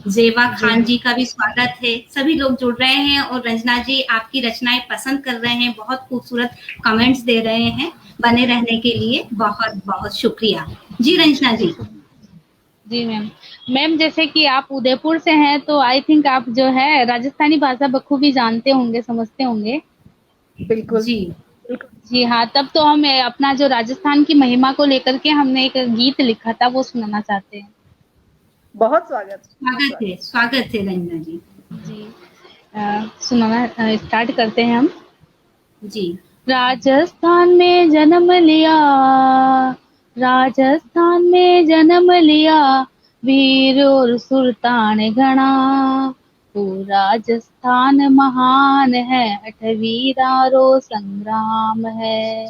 जेवा
जी
खान जी का भी स्वागत है। सभी लोग जुड़ रहे हैं और रंजना जी आपकी रचनाएं पसंद कर रहे हैं, बहुत खूबसूरत कमेंट्स दे रहे हैं। बने रहने के लिए बहुत बहुत शुक्रिया जी रंजना
जी
जी।
जी मैम। मैम जैसे कि आप उदयपुर से हैं तो आई थिंक आप जो है राजस्थानी भाषा बखूबी जानते होंगे, समझते होंगे।
बिल्कुल,
जी
बिल्कुल।
जी हाँ, तब तो हम अपना जो राजस्थान की महिमा को लेकर के हमने एक गीत लिखा था, वो सुनाना चाहते हैं।
बहुत स्वागत, बहुत स्वागत।
स्वागत है रंजना जी।
जी सुनाना स्टार्ट करते हैं हम।
जी
राजस्थान में जन्म लिया, राजस्थान में जन्म लिया, वीर और सुल्तान घना। वो राजस्थान महान है, अठवीरारो संग्राम है।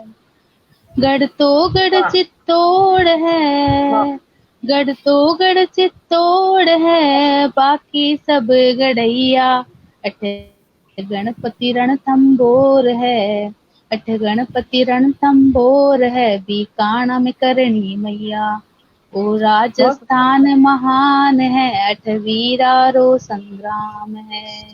गढ़ तो गढ़
वाह,
चित्तौड़
वाह।
है, गढ़ तो गढ़ चित्तौड़ है, बाकी सब गढ़ैया। अठ गणपति रणथंबोर है, अठ गणपति रणथंबोर है, बीकाणा में करणी मैया। ओ
बहुत सुंदर।
राजस्थान महान है, अठवीरारो संग्राम है।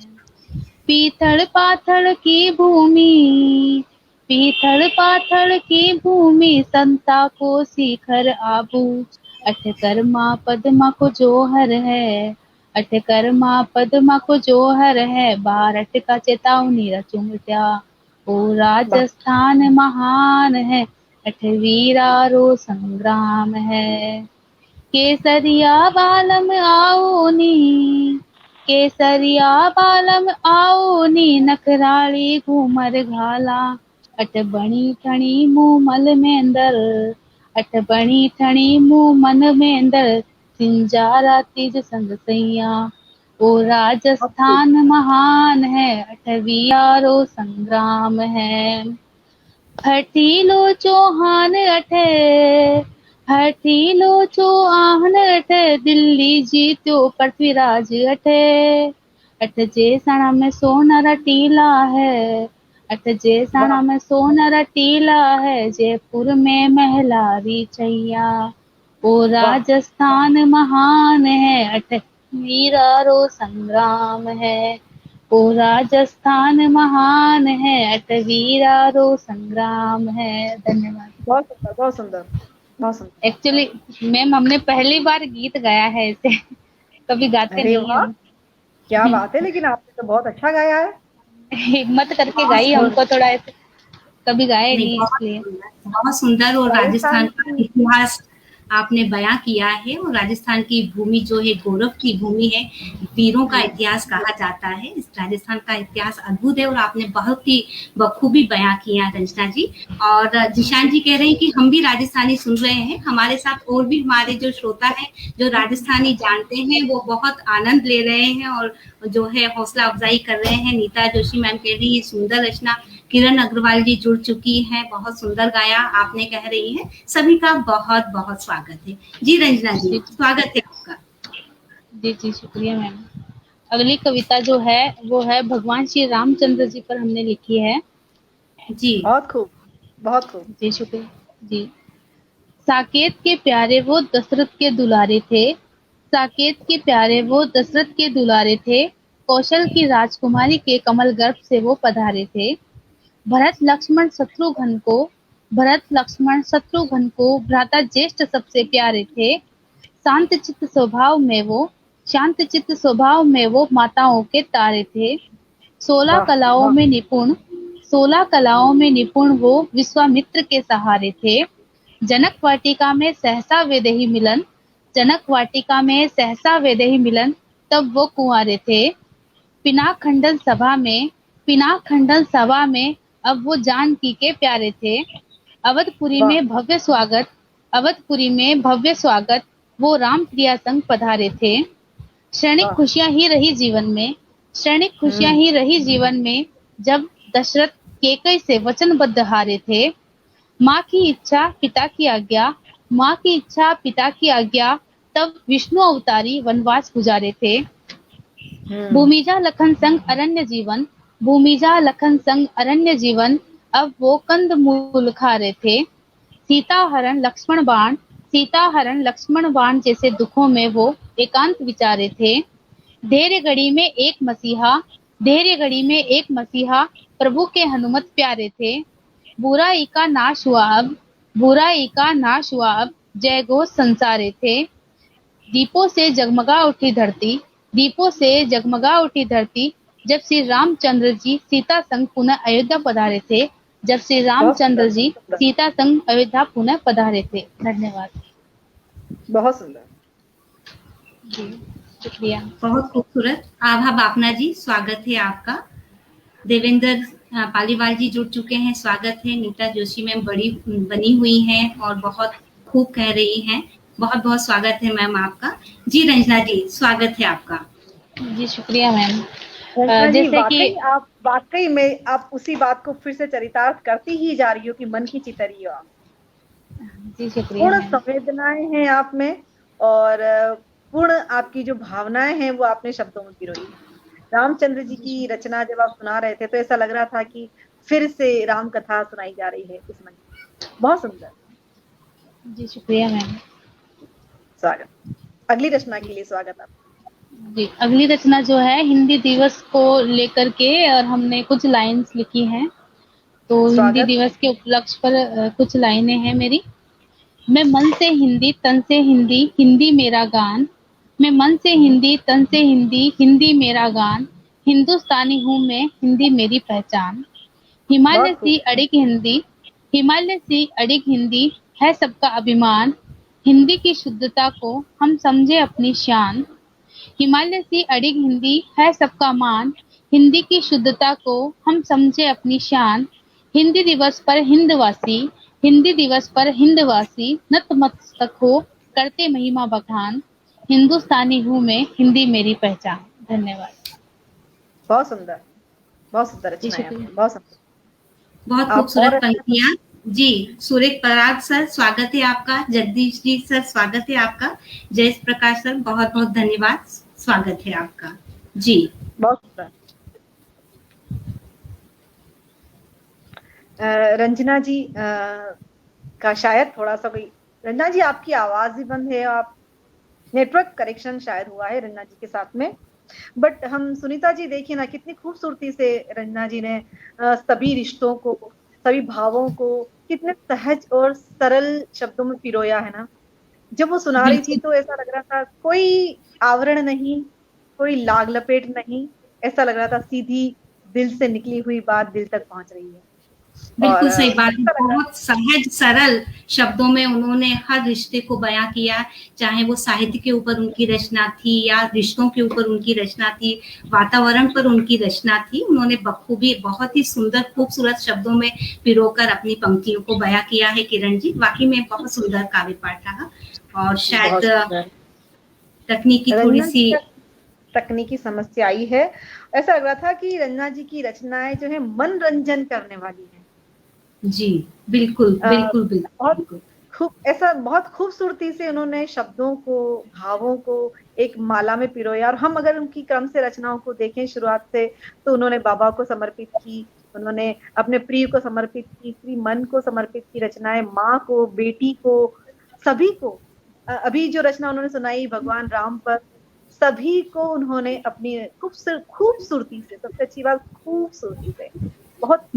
पीथल पाथल की भूमि, पीथल पाथल की भूमि, संता को शिखर आबू। अठकर्मा पद्मा को जोहर है, अठकर्मा पद्मा को जोहर है, बारठ का चेतावनी रचुमट्या। ओ
वाह,
राजस्थान महान है, अठवीरारो संग्राम है। केसरिया बालम आओ नी, केसरिया बालम आओ नी, नखराली घूमर घाला। अठ बणी ठणी मुंह मल मेंदर, अठ बणी ठणी मुंह मन मेंदर, सिंजारा तीज संग सैया। ओ
बहुत खूब।
राजस्थान महान है, अठवीयारो संग्राम है। हठीलो चौहान अठे, हठीलो चौहान अठे, दिल्ली जीत्यो पृथ्वीराज अठे। अठ जेसणा में सोनर टीला है, अठ
वाह,
जेसणा में सोनर टीला है, जयपुर में महलारी छैया। ओ
वाह।
राजस्थान महान है, अठ वीरारो संग्राम है। ओ राजस्थान महान है, अठवीरारो संग्राम है। धन्यवाद।
बहुत सुंदर, बहुत सुंदर, बहुत सुंदर।
एक्चुअली मैम हमने पहली बार गीत गाया है ऐसे कभी गाते
अरे
नहीं
वाह,
हम।
क्या बात है। लेकिन आपने तो बहुत अच्छा गाया है।
हिम्मत करके
बहुत
गाई,
सुंदर।
हमको थोड़ा ऐसे कभी गाए
नहीं,
नहीं इसलिए।
बहुत सुंदर। और
राजस्थान
राजस्थान का
की।
इतिहास आपने बयां किया है। और राजस्थान की भूमि जो है गौरव की भूमि है, वीरों का इतिहास कहा जाता है। इस राजस्थान का इतिहास अद्भुत है और आपने बहुत ही बखूबी बयां किया रंजना जी। और जिशान जी कह रहे हैं कि हम भी राजस्थानी सुन रहे हैं। हमारे साथ और भी हमारे जो श्रोता हैं जो राजस्थानी जानते हैं वो बहुत आनंद ले रहे हैं और जो है हौसला अफजाई कर रहे हैं। नीता जोशी मैम कह रही है सुंदर रचना। किरण अग्रवाल जी जुड़ चुकी हैं, बहुत सुंदर गाया आपने कह रही हैं। सभी का बहुत बहुत स्वागत है जी। रंजना जी
जी
स्वागत है आपका।
जी जी शुक्रिया मैम। अगली कविता जो है वो है भगवान श्री रामचंद्र जी पर हमने लिखी है।
जी
बहुत खूब, बहुत खूब।
जी शुक्रिया जी। साकेत के प्यारे वो दशरथ के दुलारे थे, साकेत के प्यारे वो दशरथ के दुलारे थे, कौशल की राजकुमारी के कमल गर्भ से वो पधारे थे। भरत लक्ष्मण शत्रुघ्न को भरत लक्ष्मण शत्रुघ्न को भ्राता ज्येष्ठ सबसे प्यारे थे। शांत चित्त स्वभाव में वो माताओं के तारे थे। 16 कलाओं में निपुण 16 कलाओं में निपुण वो विश्वामित्र के सहारे थे। जनक वाटिका में सहसा वैदेही मिलन तब वो कुंवारे थे। पिनाक खंडन सभा में अब वो जानकी के प्यारे थे। अवधपुरी में भव्य स्वागत वो राम प्रिया संग पधारे थे। क्षणिक खुशियां ही रही जीवन में जब दशरथ केकई से वचनबद्ध हारे थे। माँ की इच्छा पिता की आज्ञा तब विष्णु अवतारी वनवास गुजारे थे। भूमिजा लखन संग अरण्य जीवन अब वो कंद मूल खा रहे थे। सीता हरण लक्ष्मण बाण जैसे दुखों में वो एकांत विचारे थे। धैर्य घड़ी में एक मसीहा प्रभु के हनुमत प्यारे थे। बुराई का नाश हुआ अब जय घोष संसारे थे। दीपों से जगमगा उठी धरती जब श्री रामचंद्र जी सीता संग पुनः अयोध्या पधारे थे। धन्यवाद।
बहुत सुंदर
जी शुक्रिया।
बहुत खूबसूरत। आभा बापना जी, स्वागत है आपका। देवेंद्र पालीवाल जी जुड़ चुके हैं, स्वागत है। नीता जोशी मैम बनी हुई हैं और बहुत खूब कह रही हैं, बहुत बहुत स्वागत है मैम आपका। जी रंजना जी, स्वागत है आपका।
जी शुक्रिया मैम।
जैसे कि आप वाकई में आप उसी बात को फिर से चरितार्थ करती ही जा रही हो कि मन की चितरी हो आप।
जी शुक्रिया।
पूर्ण संवेदनाएं हैं आप में और पूर्ण आपकी जो भावनाएं हैं वो आपने शब्दों में पिरोई। रामचंद्र जी की रचना जब आप सुना रहे थे तो ऐसा लग रहा था कि फिर से राम कथा सुनाई जा रही है इस मन में। बहुत सुंदर।
जी शुक्रिया मैम।
स्वागत। अगली रचना के लिए स्वागत आपका।
जी अगली रचना जो है हिंदी दिवस को लेकर के और हमने कुछ लाइंस लिखी हैं। तो हिंदी दिवस के उपलक्ष्य पर कुछ लाइनें हैं मेरी। मैं मन से हिंदी तन से हिंदी, हिंदी मेरा गान। मैं मन से हिंदी तन से हिंदी, हिंदी मेरा गान। हिंदुस्तानी हूँ मैं, हिंदी मेरी पहचान। हिमालय सी अडिग हिंदी है सबका अभिमान। हिंदी की शुद्धता को हम समझे अपनी शान। हिमालय सी अडिग हिंदी है सबका मान। हिंदी की शुद्धता को हम समझे अपनी शान। हिंदी दिवस पर हिंदवासी नतमस्तक हो करते महिमा बखान। हिंदुस्तानी हूँ मैं, हिंदी मेरी पहचान। धन्यवाद।
बहुत सुंदर रचना है।
बहुत खूबसूरत पंक्तियां। जी सुरेख पराग सर, स्वागत है आपका। जगदीश जी सर, स्वागत है आपका। जयेश प्रकाश सर, बहुत बहुत धन्यवाद, स्वागत है आपका। जी
बहुत सुंदर। रंजना जी का शायद थोड़ा सा कोई, रंजना जी आपकी आवाज भी बंद है, आप नेटवर्क करेक्शन शायद हुआ है रंजना जी के साथ में। बट हम सुनीता जी देखिए ना कितनी खूबसूरती से रंजना जी ने सभी रिश्तों को, सभी भावों को कितने सहज और सरल शब्दों में पिरोया है ना। जब वो सुना रही थी तो ऐसा लग रहा था कोई आवरण नहीं, कोई लाग लपेट नहीं, ऐसा लग रहा था सीधी दिल से निकली हुई बात दिल तक पहुंच रही है।
बिल्कुल सही बात है। बहुत सहज सरल शब्दों में उन्होंने हर रिश्ते को बयां किया, चाहे वो साहित्य के ऊपर उनकी रचना थी या रिश्तों के ऊपर उनकी रचना थी, वातावरण पर उनकी रचना थी। उन्होंने बखूबी बहुत ही सुंदर खूबसूरत शब्दों में पिरोकर अपनी पंक्तियों को बयां किया है। किरण जी, वाकई में बहुत सुंदर काव्य पाठ रहा। और शायद
तकनीकी समस्या आई है। ऐसा लग रहा था कि रंजना जी की रचनाएं जो है मनोरंजन करने वाली है।
जी बिल्कुल बिल्कुल बिल्कुल।
ऐसा बहुत खूबसूरती से उन्होंने शब्दों को, भावों को एक माला में पिरोया। और हम अगर उनकी क्रम से रचनाओं को देखें शुरुआत से, तो उन्होंने बाबा को समर्पित की, उन्होंने अपने प्रिय को समर्पित की, श्री मन को समर्पित की रचनाएं, माँ को, बेटी को, सभी को। अभी जो रचना उन्होंने सुनाई भगवान राम पर, सभी को उन्होंने अपनी खूबसूरती से, सबसे अच्छी बात खूबसूरती से, बहुत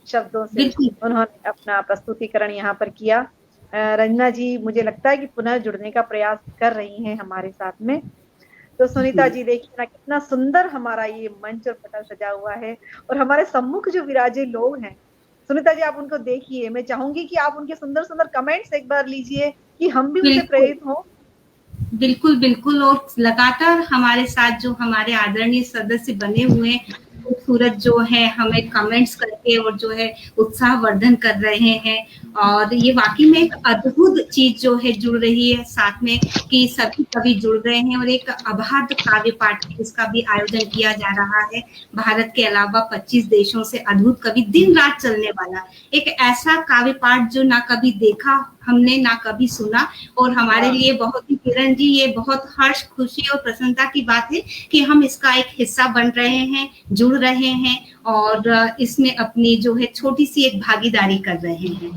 शब्दों से
बिल्कुल
उन्होंने अपना प्रस्तुतिकरण यहाँ पर किया। रंजना जी मुझे लगता है कि पुनः जुड़ने का प्रयास कर रही हैं हमारे साथ में। तो सुनीता जी देखिए ना कितना सुंदर हमारा ये मंच और पटल सजा हुआ है, और हमारे सम्मुख जो विराजे लोग हैं, सुनीता जी आप उनको देखिए। मैं चाहूंगी कि आप उनके सुंदर सुंदर कमेंट्स एक बार लीजिए कि हम भी उनसे
बिल्कुल
प्रेरित हों।
बिल्कुल बिल्कुल। और लगातार हमारे साथ जो हमारे आदरणीय सदस्य बने हुए हैं, खूबसूरत जो है हमें कमेंट्स करके और जो है उत्साहवर्धन कर रहे हैं, और ये वाकई में एक अद्भुत चीज जो है जुड़ रही है साथ में, कि सभी कवि जुड़ रहे हैं और एक अबाध काव्य पाठ इसका भी आयोजन किया जा रहा है। भारत के अलावा 25 देशों से अद्भुत कवि, दिन रात चलने वाला एक ऐसा काव्य पाठ जो ना कभी देखा हमने ना कभी सुना, और हमारे लिए बहुत ही, किरण जी, ये बहुत हर्ष, खुशी और प्रसन्नता की बात है कि हम इसका एक हिस्सा बन रहे हैं, जुड़ रहे हैं और इसमें अपनी जो है छोटी सी एक भागीदारी कर रहे हैं।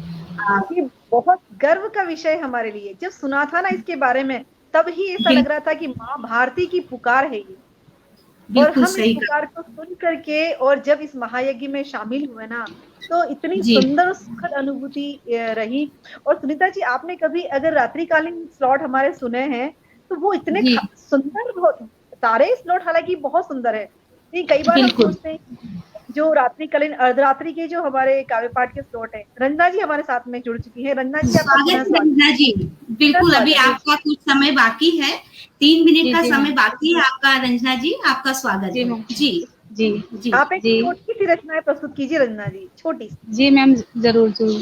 ये बहुत गर्व का विषय हमारे लिए। जब सुना था ना इसके बारे में, तब ही ऐसा लग रहा था कि माँ भारती की पुकार है ये, और
बिल्कुल
हम इस
सही कहा।
पुकार को सुन करके और जब इस महायज्ञ में शामिल हुए ना, तो इतनी
जी
सुंदर और सुखद अनुभूति रही। और सुनीता जी आपने कभी अगर रात्रिकालीन स्लॉट हमारे सुने हैं, तो वो इतने
जी
सुंदर, बहुत सारे स्लॉट हालांकि बहुत सुंदर है। नहीं, कई बार हम
बिल्कुल।
सोचते हैं जो रात्रिकालीन अर्धरात्रि के जो हमारे काव्य पाठ के स्लॉट है, रंजना जी हमारे साथ में जुड़ चुकी है। रंजना जी आपका
स्वागत
पुनः
है
स्वागत।
रंजना जी।
पुनः
बिल्कुल, अभी
स्वागत।
आपका कुछ समय बाकी है, 3 मिनट
जी
का
जी
समय
मैम।
बाकी है आपका। रंजना जी आपका स्वागत
जी
है।
मैम।
जी
जी
जी
आप एक
जी
छोटी सी रचनाएं प्रस्तुत कीजिए रंजना जी, छोटी सी।
जी मैम, जरूर जरूर।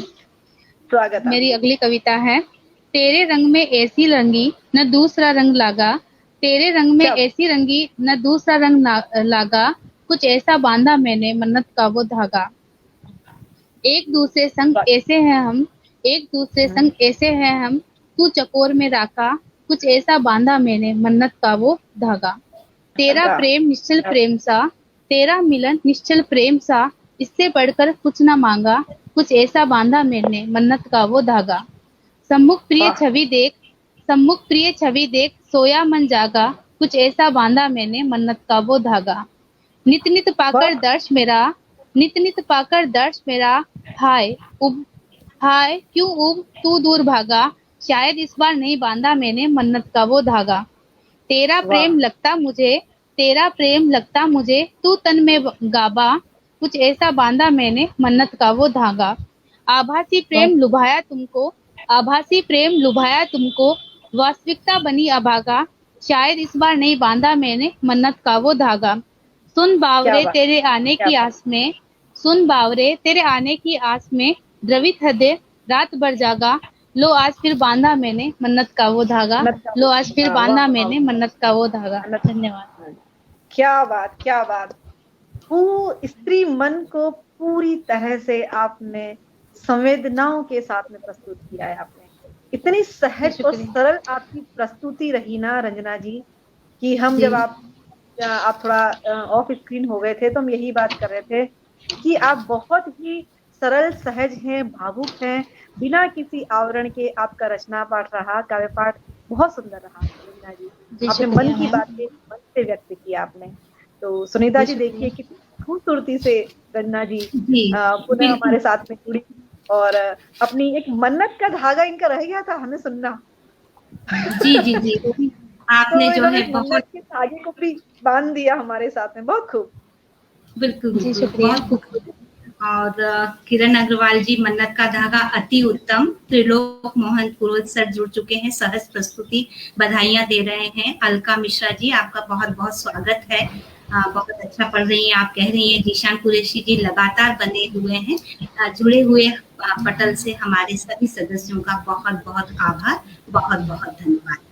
स्वागत
मेरी
आपको।
अगली कविता है, तेरे रंग में ऐसी रंगी न दूसरा रंग लागा, तेरे रंग में
क्या
ऐसी रंगी न दूसरा रंग लागा, कुछ ऐसा बांधा मैंने मन्नत का वो धागा। एक दूसरे संग
बात।
ऐसे हैं हम, एक दूसरे संग ऐसे हैं हम, तू चकोर में राखा, कुछ ऐसा बांधा मैंने मन्नत का वो धागा। तेरा
वाह।
प्रेम निश्चल प्रेम सा, तेरा मिलन निश्चल प्रेम सा, इससे बढ़कर कुछ ना मांगा, कुछ ऐसा बांधा मैंने मन्नत का वो धागा। सम्मुख प्रिय
वाह।
छवि देख, सम्मुख प्रिय छवि देख, सोया मन जागा, कुछ ऐसा बांधा मैंने मन्नत का वो धागा। नित नित पाकर
वाह।
दर्श मेरा, नित नित पाकर दर्श मेरा, हाय उब, हाय क्यों उब तू दूर भागा, शायद इस बार नहीं बांधा मैंने मन्नत का वो धागा। तेरा
वाह।
प्रेम लगता मुझे, तेरा प्रेम लगता मुझे, तू तन में गाबा, कुछ ऐसा बांधा मैंने मन्नत का वो धागा। आभासी
वाह।
प्रेम लुभाया तुमको, आभासी प्रेम लुभाया तुमको, वास्तविकता बनी अभागा, शायद इस बार नहीं बांधा मैंने मन्नत का वो धागा। सुन
क्या
बावरे
बात।
तेरे आने
क्या
की
बात।
आस में, सुन बावरे तेरे आने की आस में, द्रवित हृदय रात भर जागा, लो आज फिर बांधा मैंने मन्नत का वो धागा,
मन्नत का
लो आज फिर
वाह वाह
बांधा
वाह।
मैंने मन्नत का वो धागा।
मन्नत।
धन्यवाद।
क्या बात, क्या बात। स्त्री मन को पूरी तरह से आपने संवेदनाओं के साथ में प्रस्तुत किया है आपने। इतनी
जी
सहज और
शुक्रिया।
सरल आपकी प्रस्तुति रही ना रंजना जी, कि हम
जी
जब आप थोड़ा ऑफ स्क्रीन हो गए थे तो हम यही बात कर रहे थे कि आप बहुत ही सरल, सहज हैं, भावुक हैं, बिना किसी आवरण के आपका रचना पाठ रहा, काव्य पाठ बहुत सुंदर रहा रंजना जी।
जी
आपने मन
शुक्रिया
की
मैम।
बातें मन से व्यक्त की आपने। तो सुनीता
जी
जी
शुक्रिया।
देखिए कितनी खूबसूरती से रंजना जी
जी
पुनः
बिल्कुल।
हमारे साथ में जुड़ी, और अपनी एक मन्नत का धागा इनका रह गया था हमें सुनना।
जी जी जी, वो भी आपने
तो
जो
इन्होंने
है
इस मन्नत
बहुत,
के धागे को भी बांध दिया हमारे साथ में। बहुत खूब।
बिल्कुल
जी
बिल्कुल,
शुक्रिया।
बहुत खूबसूरत। और किरण अग्रवाल जी, मन्नत का धागा अति उत्तम। त्रिलोक मोहन पुरोहित सर जुड़ चुके हैं, सहज प्रस्तुति, बधाइयां दे रहे हैं। अलका मिश्रा जी आपका बहुत बहुत स्वागत है, बहुत अच्छा पढ़ रही हैं आप, कह रही हैं। जीशान कुरैशी जी लगातार बने हुए हैं, जुड़े हुए पटल से हमारे सभी सदस्यों का बहुत बहुत आभार, बहुत बहुत धन्यवाद।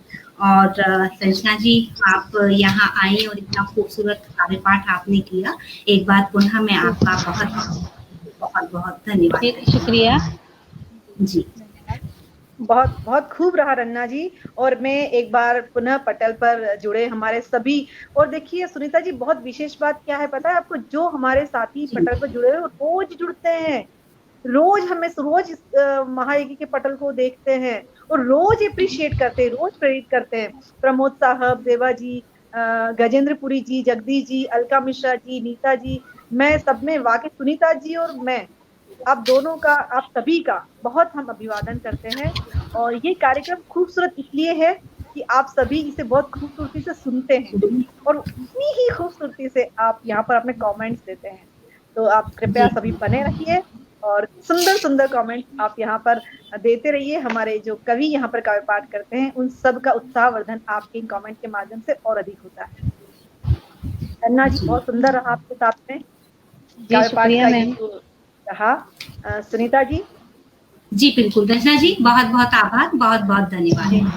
और संजना जी, आप यहाँ आई और इतना खूबसूरत काव्य पाठ आपने किया, एक बार पुनः मैं
जी
आपका बहुत बहुत बहुत धन्यवाद
जी
करती
शुक्रिया।
हूँ। जी
धन्यवाद।
बहुत बहुत खूब रहा रन्ना जी। और मैं एक बार पुनः पटल पर जुड़े हमारे सभी, और देखिए सुनीता जी बहुत विशेष बात क्या है पता है आपको, जो हमारे साथी
जी
पटल पर जुड़े हुए रोज जुड़ते हैं, रोज हमें रोज इस महायज्ञ के पटल को देखते हैं और रोज अप्रिशिएट करते हैं, रोज प्रेरित करते हैं। प्रमोद साहब, देवा जी, गजेंद्र पुरी जी, जगदीश जी, अलका मिश्रा जी, नीता जी, मैं सब में वाकई, सुनीता जी और मैं आप दोनों का, आप सभी का बहुत हम अभिवादन करते हैं। और ये कार्यक्रम खूबसूरत इसलिए है कि आप सभी इसे बहुत खूबसूरती से सुनते हैं और उतनी ही खूबसूरती से आप यहाँ पर अपने कमेंट्स देते हैं। तो आप कृपया
जी।
सभी बने रहिए और सुंदर-सुंदर कमेंट्स आप यहाँ पर देते रहिए। हमारे जो कवि यहाँ पर काव्य पाठ करते हैं, उन सब का उत्साहवर्धन आपके इन कमेंट के माध्यम से और अधिक होता है। अन्ना जी,
जी।
बहुत सुंदर रहा आपके साथ में
जी,
काव्य पाठ
शुक्रिया
का ये
मैम।
जो रहा। सुनीता जी?
जी, बिल्कुल। रचना जी, बहुत-बहुत आभार, बहुत-बहुत धन्यवाद।